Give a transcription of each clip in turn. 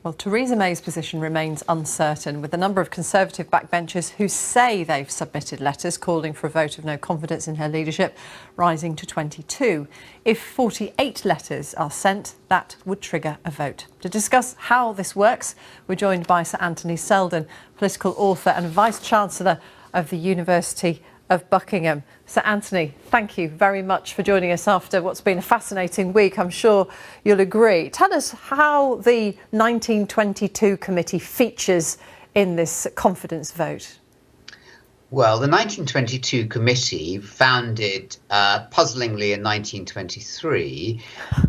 Well, Theresa May's position remains uncertain, with a number of Conservative backbenchers who say they've submitted letters calling for a vote of no confidence in her leadership rising to 22. If 48 letters are sent, that would trigger a vote. To discuss how this works, we're joined by Sir Anthony Seldon, political author and Vice-Chancellor of the University of Buckingham. Sir Anthony, thank you very much for joining us after what's been a fascinating week. I'm sure you'll agree. Tell us how the 1922 committee features in this confidence vote. Well, the 1922 committee, founded puzzlingly in 1923,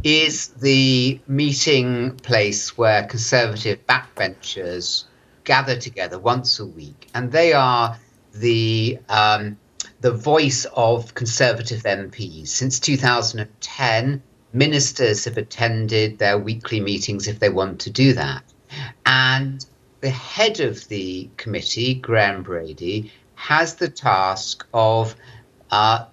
is the meeting place where Conservative backbenchers gather together once a week, and they are the voice of Conservative MPs. Since 2010, ministers have attended their weekly meetings if they want to do that. And the head of the committee, Graham Brady, has the task of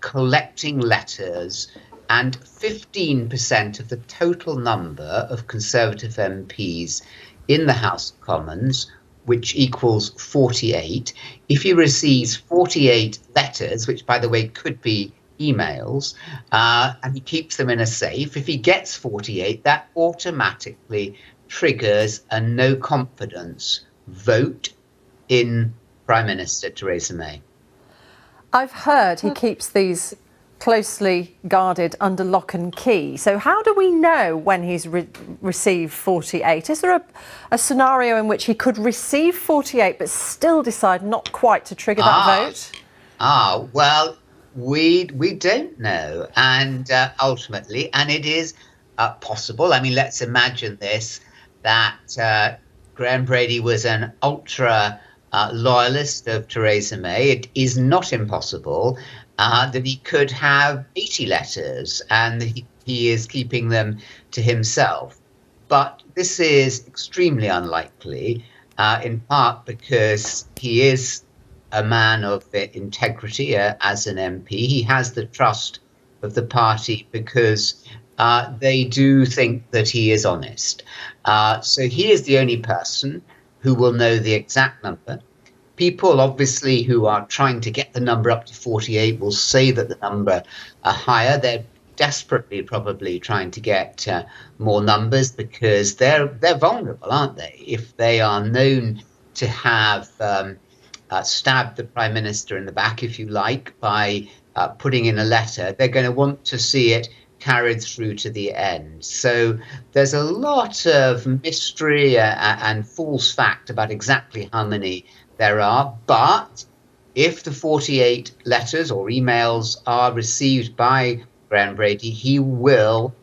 collecting letters, and 15% of the total number of Conservative MPs in the House of Commons, which equals 48. If he receives 48 letters, which, by the way, could be emails, and he keeps them in a safe, if he gets 48, that automatically triggers a no confidence vote in Prime Minister Theresa May. I've heard he keeps these closely guarded under lock and key. So how do we know when he's received 48? Is there a scenario in which he could receive 48 but still decide not quite to trigger that vote? Well, we don't know. And ultimately, and it is possible, I mean, let's imagine this, that Graham Brady was an ultra loyalist of Theresa May. It is not impossible that he could have 80 letters and he is keeping them to himself. But this is extremely unlikely, in part because he is a man of integrity as an MP. He has the trust of the party because they do think that he is honest. So he is the only person who will know the exact number. People, obviously, who are trying to get the number up to 48 will say that the number are higher. They're desperately probably trying to get more numbers because they're vulnerable, aren't they? If they are known to have stabbed the Prime Minister in the back, if you like, by putting in a letter, they're going to want to see it carried through to the end. So there's a lot of mystery and false fact about exactly how many there are, but if the 48 letters or emails are received by Graham Brady, he will,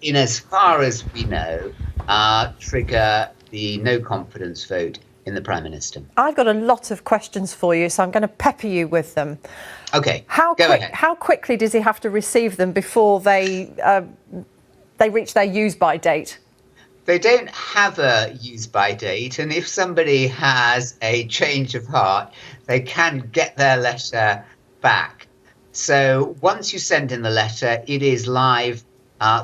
in as far as we know, trigger the no confidence vote in the Prime Minister. I've got a lot of questions for you, so I'm going to pepper you with them. Okay, go ahead. How quickly does he have to receive them before they reach their use-by date? They don't have a use-by date, and if somebody has a change of heart, they can get their letter back. So once you send in the letter, it is live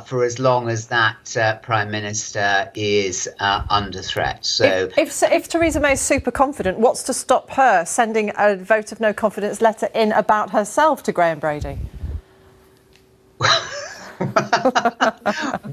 for as long as that Prime Minister is under threat. So if Theresa May is super confident, what's to stop her sending a vote of no confidence letter in about herself to Graham Brady?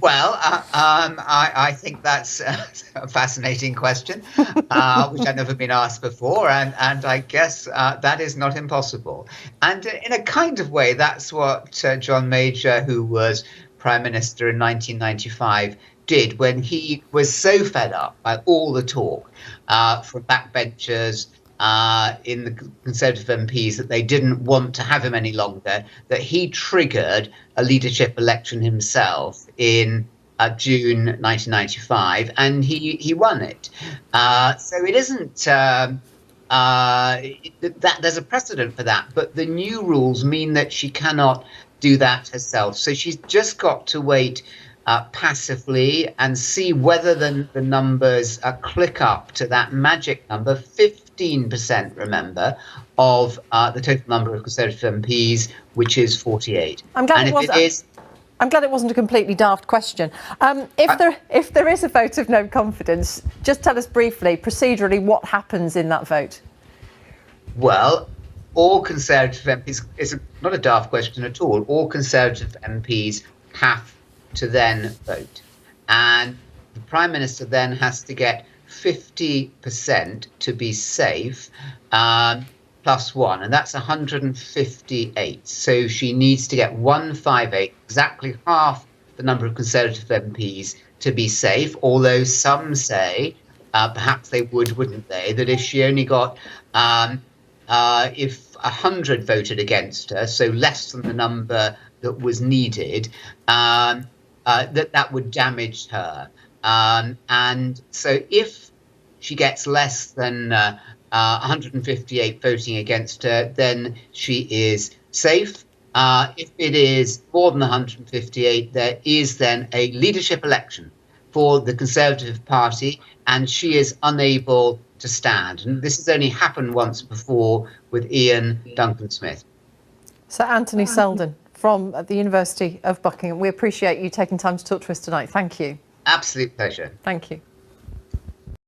Well, I think that's a fascinating question, which I've never been asked before, and I guess that is not impossible. And in a kind of way, that's what John Major, who was Prime Minister in 1995, did when he was so fed up by all the talk from backbenchers in the Conservative MPs that they didn't want to have him any longer, that he triggered a leadership election himself in June 1995, and he won it. So it isn't that there's a precedent for that, but the new rules mean that she cannot do that herself. So she's just got to wait passively and see whether the numbers click up to that magic number, 15%, remember, of the total number of Conservative MPs, which is 48. I'm glad it was. I'm glad it wasn't a completely daft question. If there is a vote of no confidence, just tell us briefly, procedurally, what happens in that vote? Well, all Conservative MPs, it's not a daft question at all, all Conservative MPs have to then vote. And the Prime Minister then has to get 50% to be safe, plus one, and that's 158. So she needs to get 158, exactly half the number of Conservative MPs to be safe, although some say, perhaps they wouldn't they, that if she only got, if 100 voted against her, so less than the number that was needed, that would damage her. And so if she gets less than 158 voting against her, then she is safe. If it is more than 158, there is then a leadership election for the Conservative Party, and she is unable to stand. And this has only happened once before with Ian Duncan Smith. Sir Anthony Seldon from the University of Buckingham. We appreciate you taking time to talk to us tonight. Thank you. Absolute pleasure. Thank you.